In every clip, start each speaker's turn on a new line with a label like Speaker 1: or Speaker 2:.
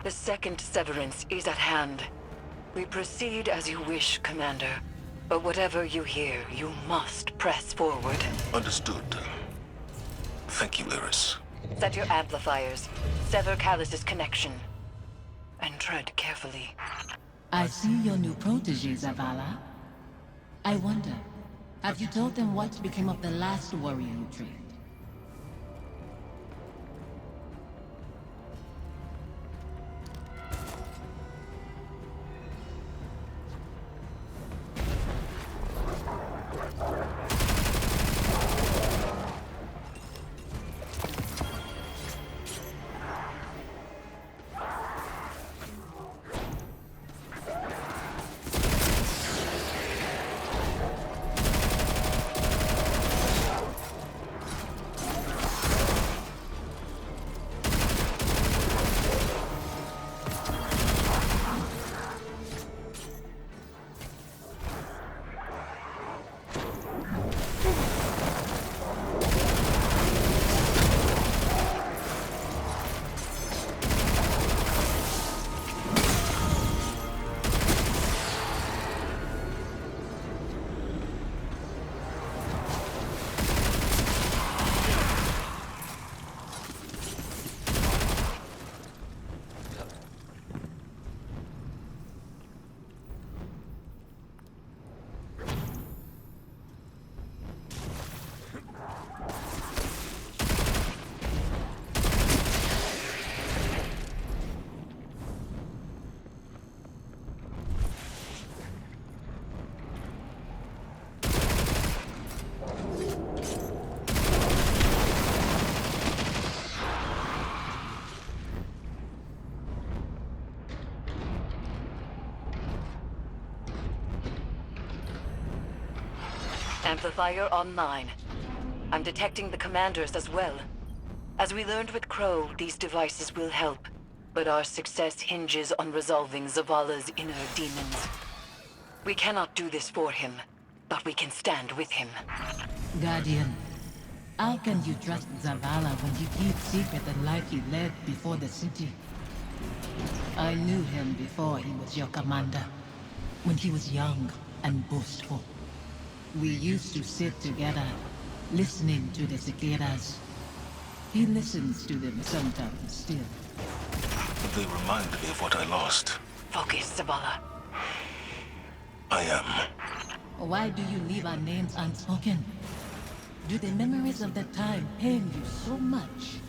Speaker 1: The second severance is at hand. We proceed as you wish, Commander. But whatever you hear, you must press forward.
Speaker 2: Understood. Thank you, Iris.
Speaker 1: Set your amplifiers. Sever Callus's connection. And tread carefully.
Speaker 3: I see your new protege, Zavala. I wonder, have you told them what became of the last warrior you trained?
Speaker 1: Amplifier online. I'm detecting the commanders as well. As we learned with Crow, these devices will help. But our success hinges on resolving Zavala's inner demons. We cannot do this for him, but we can stand with him.
Speaker 3: Guardian, how can you trust Zavala when he keeps secret the life he led before the city? I knew him before he was your commander, when he was young and boastful. We used to sit together, listening to the cicadas. He listens to them sometimes still.
Speaker 2: They remind me of what I lost.
Speaker 1: Focus, Zavala.
Speaker 2: I am.
Speaker 3: Why do you leave our names unspoken? Do the memories of that time pain you so much?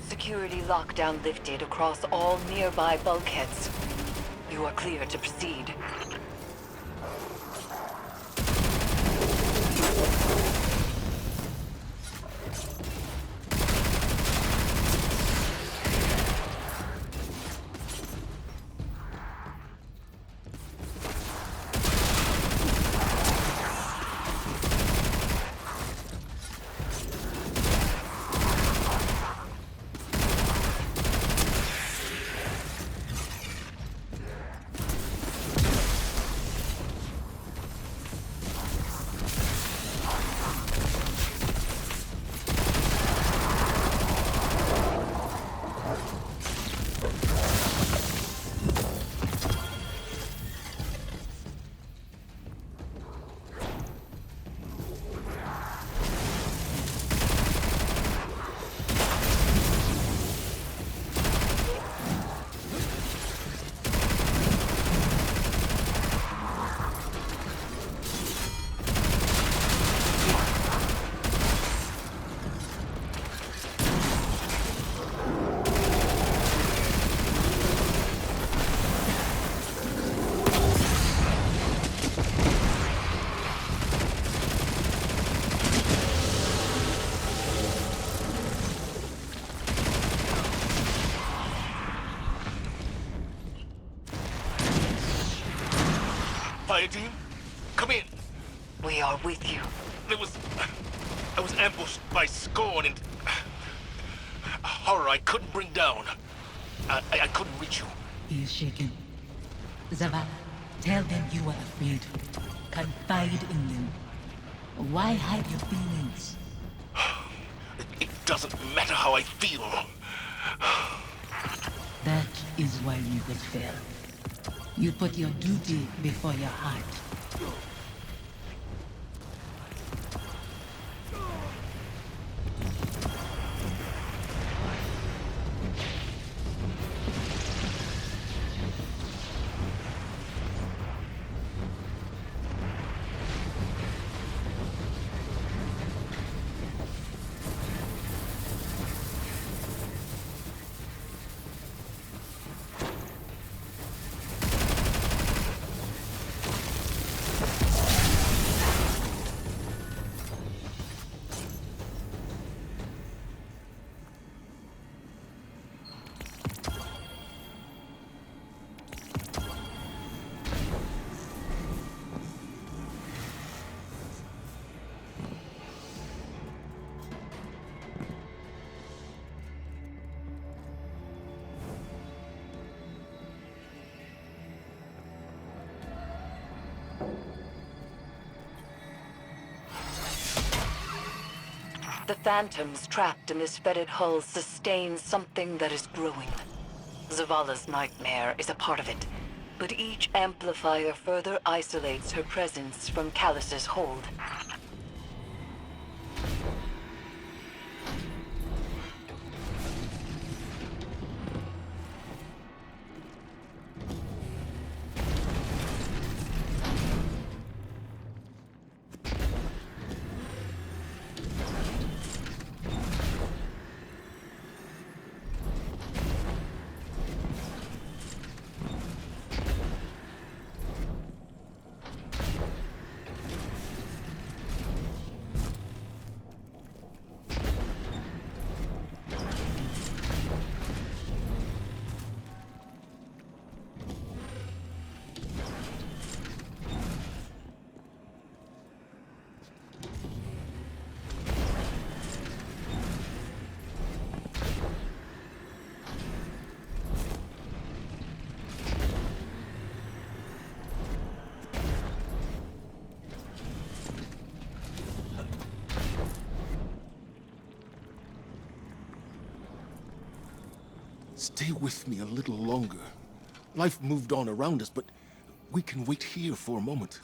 Speaker 1: Security lockdown lifted across all nearby bulkheads. You are clear to proceed.
Speaker 2: Fire team? Come in.
Speaker 1: We are with you.
Speaker 2: I was ambushed by Scorn and a horror I couldn't bring down. I couldn't reach you.
Speaker 3: He is shaken. Zavala, tell them you are afraid. Confide in them. Why hide your feelings?
Speaker 2: It doesn't matter how I feel.
Speaker 3: That is why you would fail. You put your duty before your heart.
Speaker 1: The phantoms trapped in this fetid hull sustain something that is growing. Zavala's nightmare is a part of it, but each amplifier further isolates her presence from Callus's hold.
Speaker 4: Stay with me a little longer. Life moved on around us, but we can wait here for a moment.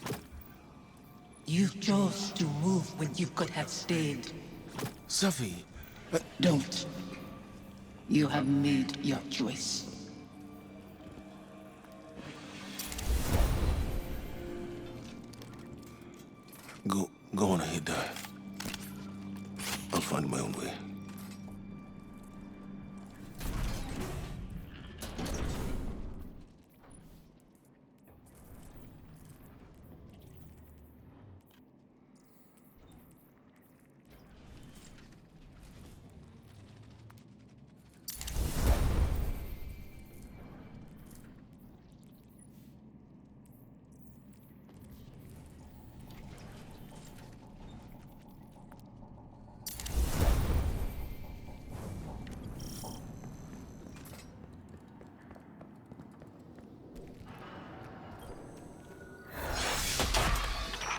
Speaker 3: You chose to move when you could have stayed.
Speaker 4: Safi,
Speaker 3: Don't. You have made your choice.
Speaker 4: Go on ahead, I'll find my own way.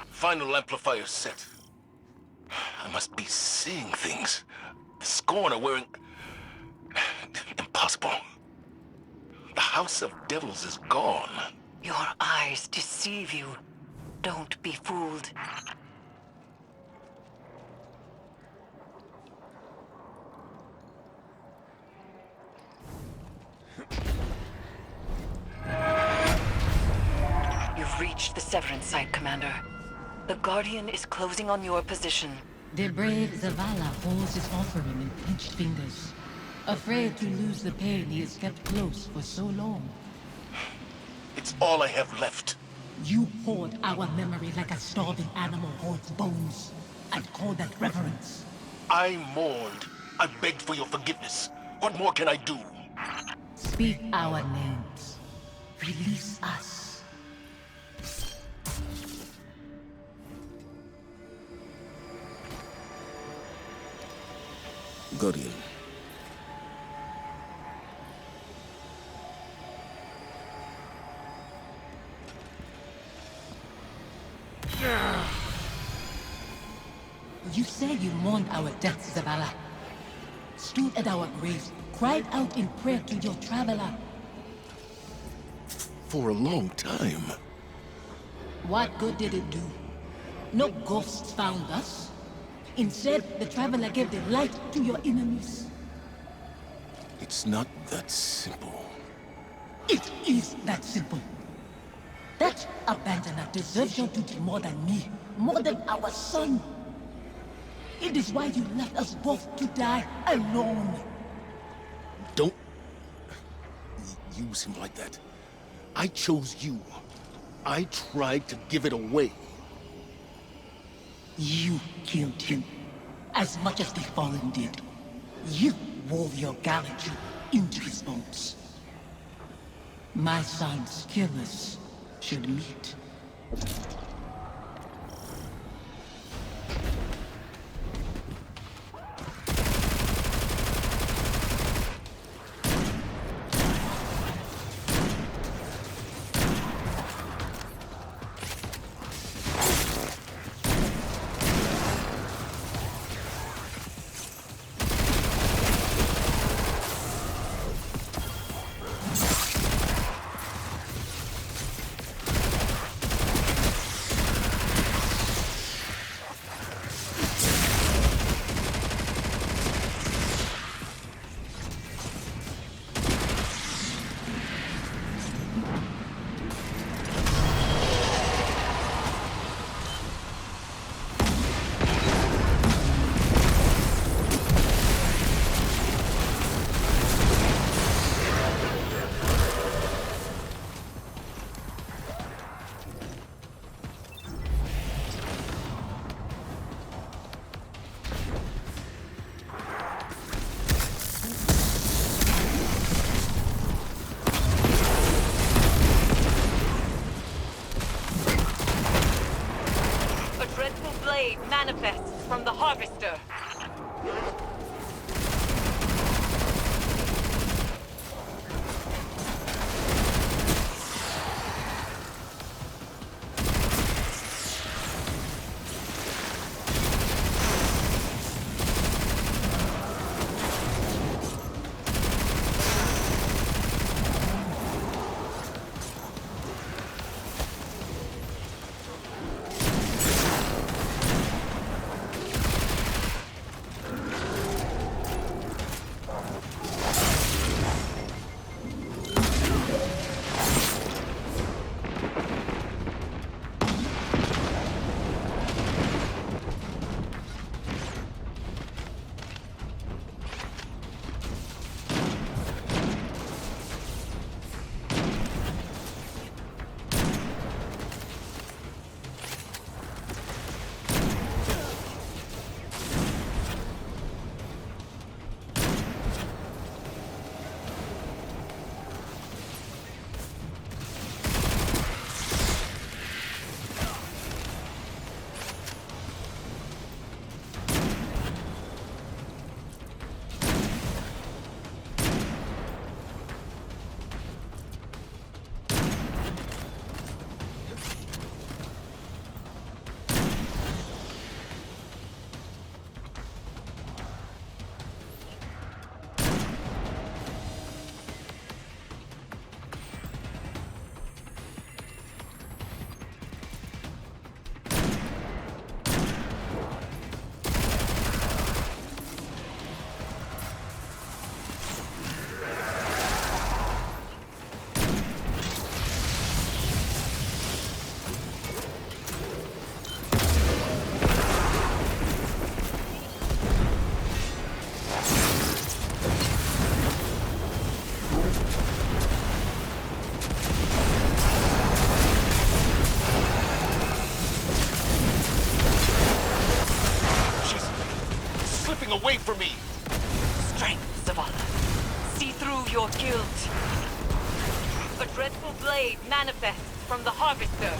Speaker 2: Final amplifier set. I must be seeing things. The Scorn are wearing... Impossible. The House of Devils is gone.
Speaker 1: Your eyes deceive you. Don't be fooled. You've reached the Severance site, Commander. The Guardian is closing on your position.
Speaker 3: The brave Zavala holds his offering in pinched fingers. Afraid to lose the pain he has kept close for so long.
Speaker 2: It's all I have left.
Speaker 3: You hoard our memory like a starving animal hoards bones. And call that reverence.
Speaker 2: I mourned. I begged for your forgiveness. What more can I do?
Speaker 3: Speak our names. Release us.
Speaker 4: Guardian.
Speaker 3: You said you mourned our deaths, Zavala. Stood at our graves, cried out in prayer to your traveler.
Speaker 4: For a long time.
Speaker 3: What good did it do? No ghosts found us. Instead, the traveler gave the light to your enemies.
Speaker 4: It's not that simple.
Speaker 3: It is that simple. That abandoner deserves your duty more than me, more than our son. It is why you left us both to die alone.
Speaker 4: Don't use him like that. I chose you. I tried to give it away.
Speaker 3: You killed him, as much as the Fallen did. You wove your gallantry into his bones. My son's killers should meet.
Speaker 1: Manifests from the Harvester.
Speaker 2: Away from me!
Speaker 1: Strength, Zavala. See through your guilt. A dreadful blade manifests from the Harvester.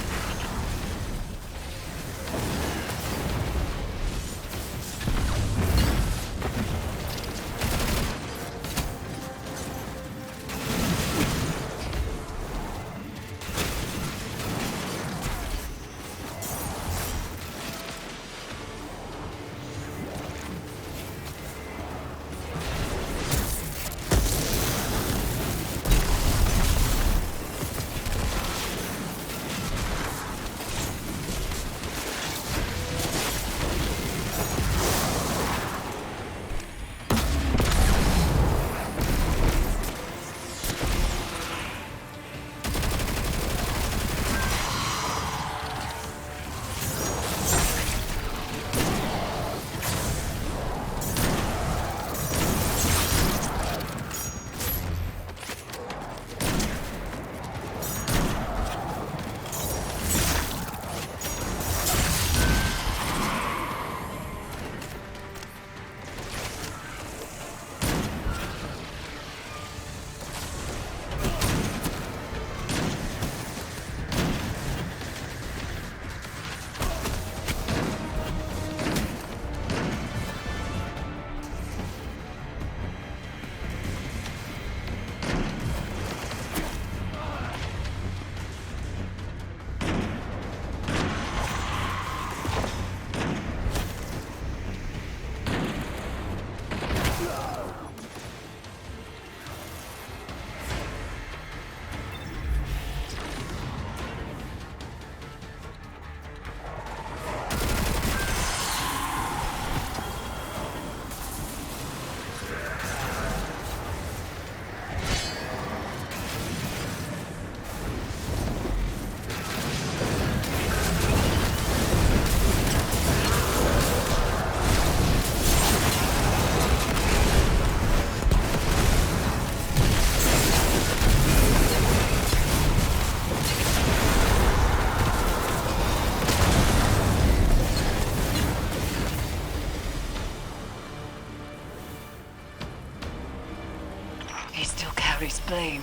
Speaker 1: still carries blame.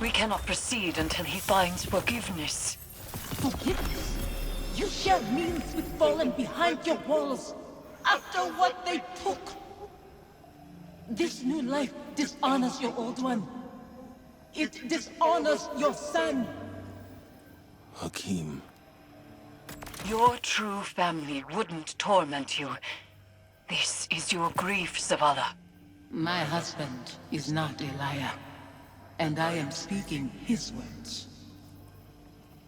Speaker 1: We cannot proceed until he finds forgiveness.
Speaker 3: Forgiveness? You share meals with fallen behind your walls after what they took. This new life dishonors your old one. It dishonors your son.
Speaker 4: Hakim.
Speaker 1: Your true family wouldn't torment you. This is your grief, Zavala.
Speaker 3: My husband is not a liar, and I am speaking his words.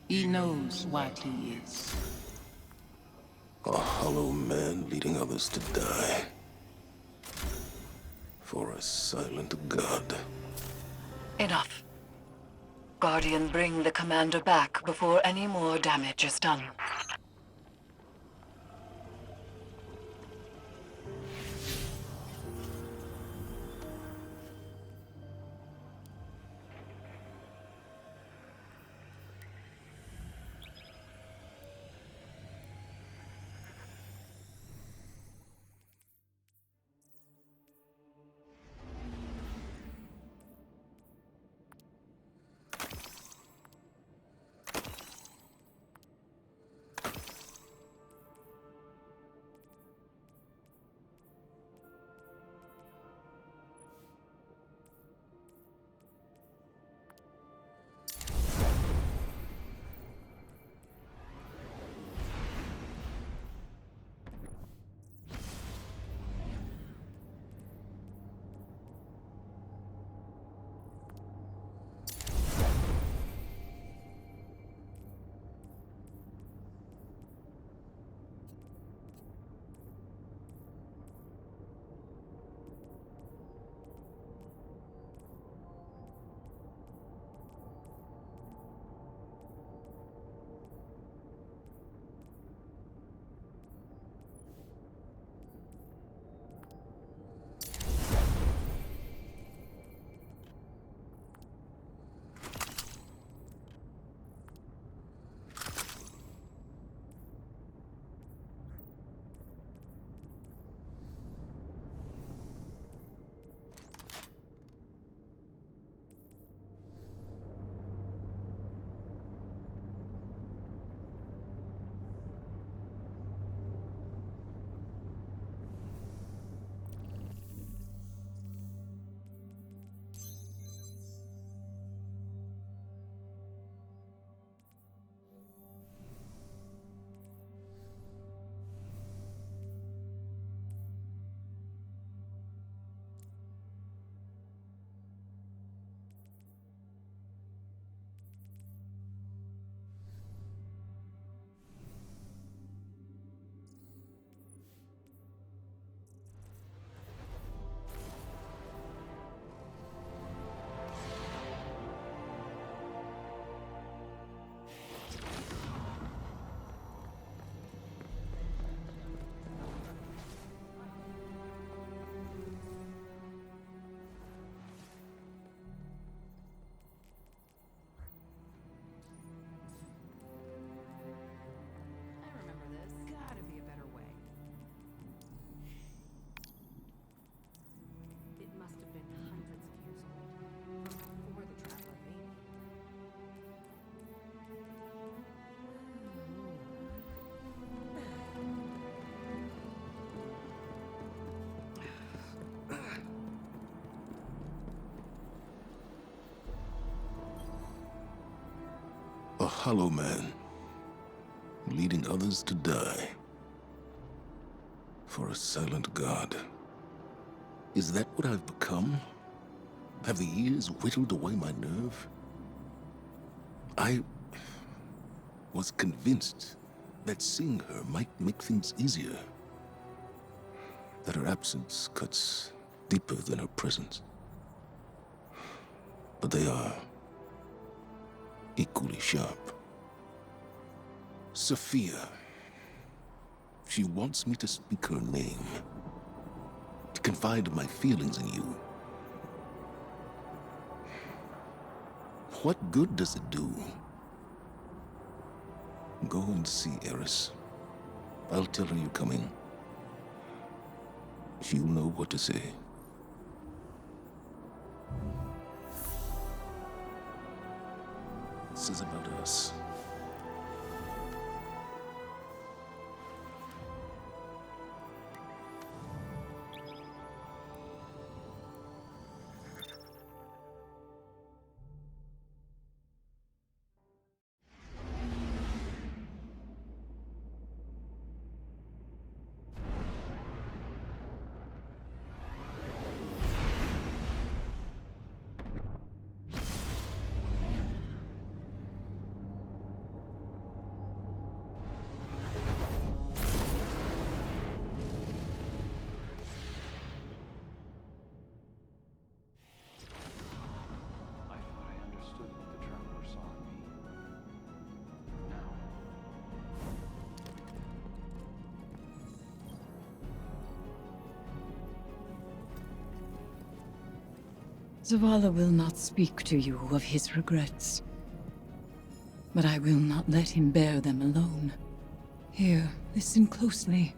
Speaker 3: He knows what he is.
Speaker 4: A hollow man leading others to die. For a silent god.
Speaker 1: Enough. Guardian, bring the commander back before any more damage is done.
Speaker 4: A hollow man, leading others to die. For a silent god. Is that what I've become? Have the years whittled away my nerve? I was convinced that seeing her might make things easier. That her absence cuts deeper than her presence. But they are equally sharp. Sophia. She wants me to speak her name. To confide my feelings in you. What good does it do? Go and see Eris. I'll tell her you're coming. She'll know what to say. says about us.
Speaker 5: I thought I understood what the Traveler saw in me. Now,
Speaker 3: Zavala will not speak to you of his regrets. But I will not let him bear them alone. Here, listen closely.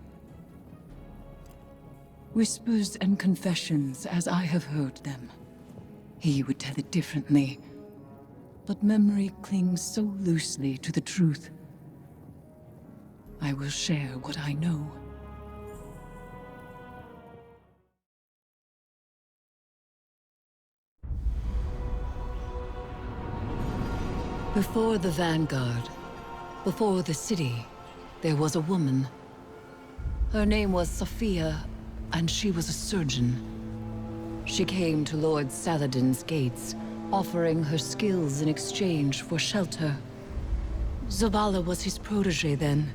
Speaker 3: Whispers and confessions as I have heard them. He would tell it differently. But memory clings so loosely to the truth. I will share what I know. Before the Vanguard, before the city, there was a woman. Her name was Sophia, and she was a surgeon. She came to Lord Saladin's gates, offering her skills in exchange for shelter. Zavala was his protege then.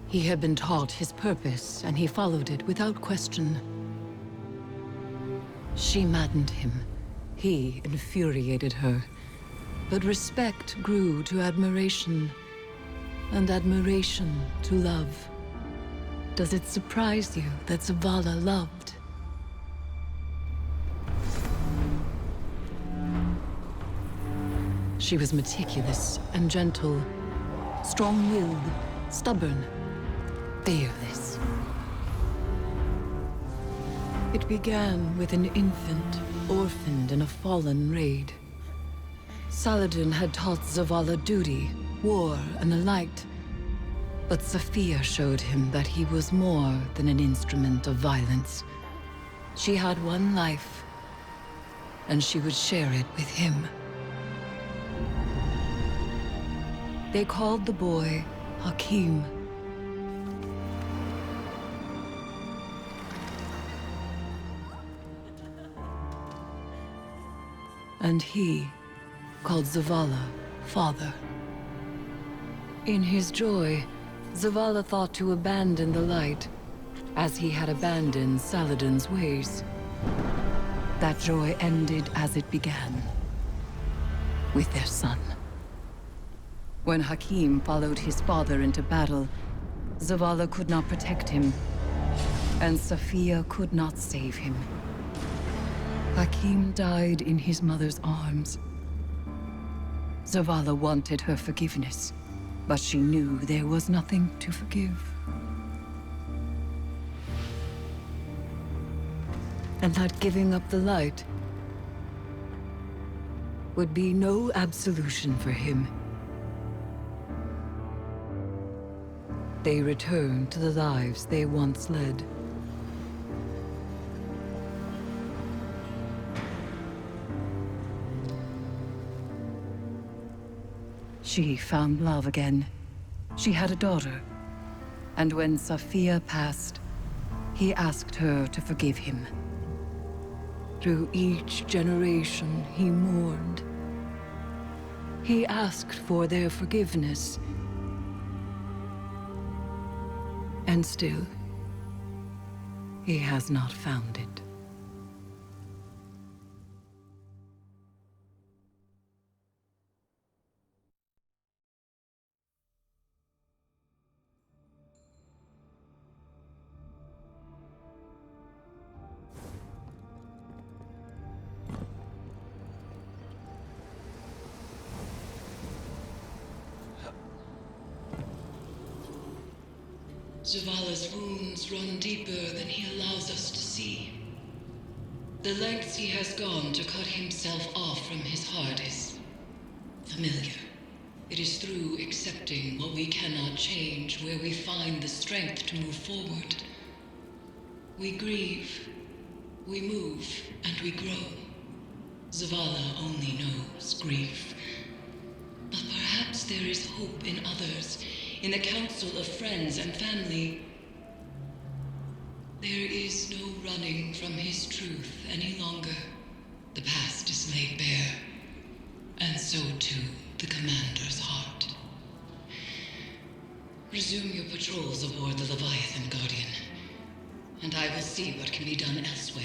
Speaker 3: He had been taught his purpose, and he followed it without question. She maddened him. He infuriated her. But respect grew to admiration, and admiration to love. Does it surprise you that Zavala loved? She was meticulous and gentle, strong-willed, stubborn, fearless. It began with an infant, orphaned in a fallen raid. Saladin had taught Zavala duty, war, and the light. But Sophia showed him that he was more than an instrument of violence. She had one life, and she would share it with him. They called the boy Hakim. And he called Zavala father. In his joy, Zavala thought to abandon the light, as he had abandoned Saladin's ways. That joy ended as it began, with their son. When Hakim followed his father into battle, Zavala could not protect him, and Sophia could not save him. Hakim died in his mother's arms. Zavala wanted her forgiveness, but she knew there was nothing to forgive. And that giving up the light would be no absolution for him. They returned to the lives they once led. She found love again. She had a daughter. And when Sophia passed, he asked her to forgive him. Through each generation, he mourned. He asked for their forgiveness. And still, he has not found it. Zavala's wounds run deeper than he allows us to see. The lengths he has gone to cut himself off from his heart is familiar.
Speaker 1: It is through accepting what we cannot change where we find the strength to move forward. We grieve, we move, and we grow. Zavala only knows grief. But perhaps there is hope in others, in the council of friends and family. There is no running from his truth any longer. The past is laid bare, and so too the commander's heart. Resume your patrols aboard the Leviathan, Guardian, and I will see what can be done elsewhere.